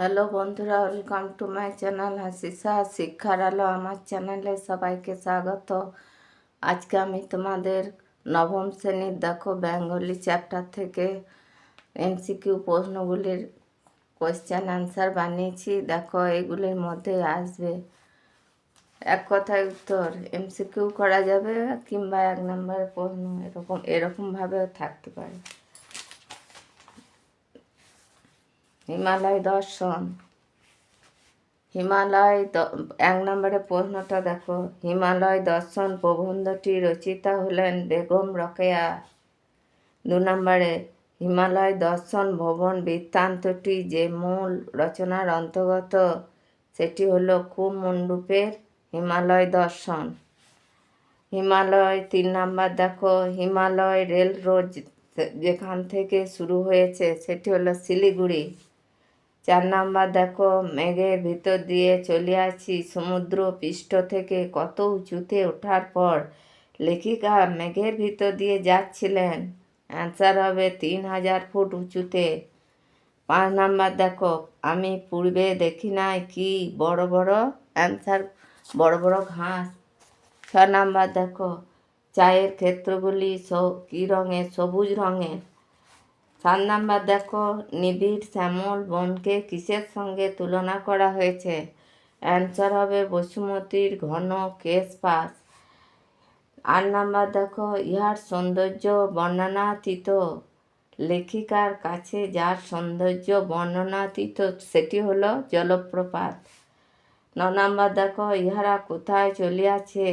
Hello বন্ধুরা, welcome to my channel হাসিসা শিক্ষার আলো। আমার চ্যানেলে সবাইকে স্বাগত। আজকে আমি তোমাদের নবম শ্রেণীর দেখো বেঙ্গলি চ্যাপ্টার থেকে এমসিকিউ প্রশ্নগুলির কোয়েশ্চেন অ্যান্সার বানিয়েছি। দেখো এগুলির মধ্যে আসবে এক কথায় উত্তর, এমসিকিউ করা যাবে কিংবা এক নম্বরের প্রশ্ন, এরকমভাবেও থাকতে পারে। হিমালয় দর্শন। এক নম্বরে প্রশ্নটা দেখো, হিমালয় দর্শন প্রবন্ধটি রচিতা হলেন বেগম রোকেয়া। 2 নম্বরে, হিমালয় দর্শন ভবন বৃত্তান্তটি যে মূল রচনার অন্তর্গত সেটি হলো কুমণ্ডূপের হিমালয় দর্শন। হিমালয় 3 নম্বর দেখো, হিমালয় রেল রোড যেখান থেকে শুরু হয়েছে সেটি হলো শিলিগুড়ি। 4 নম্বর দেখো, মেঘের ভিতর দিয়ে চলিয়াছি সমুদ্র পৃষ্ঠ থেকে কত উঁচুতে ওঠার পর লেখিকা মেঘের ভিতর দিয়ে যাচ্ছিলেন। অ্যান্সার হবে 3000 ফুট উঁচুতে। 5 নম্বর দেখো, আমি পূর্বে দেখি নাই কি বড় বড়, অ্যান্সার বড় বড় ঘাস। 6 নম্বর দেখো, চায়ের ক্ষেত্রগুলি কী রঙের? সবুজ রঙের। 7 নম্বর দেখো, নিবিড় শ্যামল বনকে কিসের সঙ্গে তুলনা করা হয়েছে? অ্যান্সার হবে বসুমতীর ঘন কেশপাশ। 8 নম্বর দেখো, ইহার সৌন্দর্য বর্ণনাতীত। লেখিকার কাছে যার সৌন্দর্য বর্ণনাতীত সেটি হলো জলপ্রপাত। 9 নম্বর দেখো, ইহারা কোথায় চলিয়াছে?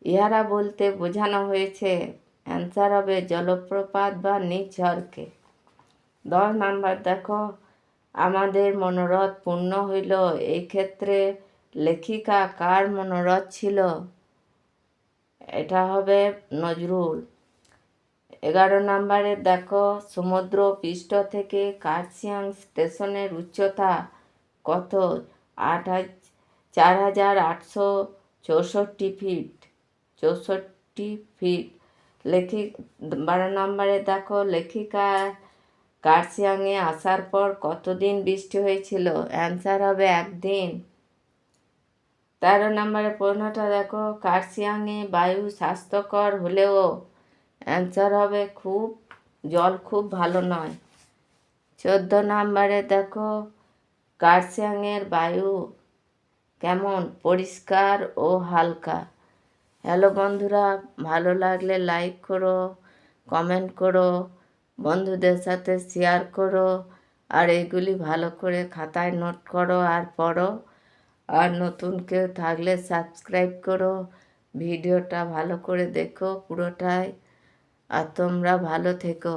ইহারা বলতে বোঝানো হয়েছে, অ্যান্সার হবে জলপ্রপাত বা নিঝরকে। 10 নম্বর দেখো, আমাদের মনোরথ পূর্ণ হইল, এই ক্ষেত্রে লেখিকা কার মনোরথ ছিল? এটা হবে নজরুল। 11 নম্বরে দেখো, সমুদ্র পৃষ্ঠ থেকে কার্শিয়াং স্টেশনের উচ্চতা কত? 4864 ফিট। 12 নম্বরে দেখো, লেখিকা কার্শিয়াংয়ে আসার পর কতদিন বৃষ্টি হয়েছিল? অ্যান্সার হবে 1 দিন। 13 নম্বরে প্রশ্নটা দেখো, কার্শিয়াংয়ে বায়ু স্বাস্থ্যকর হলেও অ্যান্সার হবে জল খুব ভালো নয়। 14 নম্বরে দেখো, কার্শিয়াংয়ের বায়ু কেমন? পরিষ্কার ও হালকা। হ্যালো বন্ধুরা, ভালো লাগলে লাইক করো, কমেন্ট করো, বন্ধুদের সাথে শেয়ার করো, আর এগুলি ভালো করে খাতায় নোট করো আর পড়ো। আর নতুন কেউ থাকলে সাবস্ক্রাইব করো, ভিডিওটা ভালো করে দেখো পুরোটাই। আর তোমরা ভালো থেকো।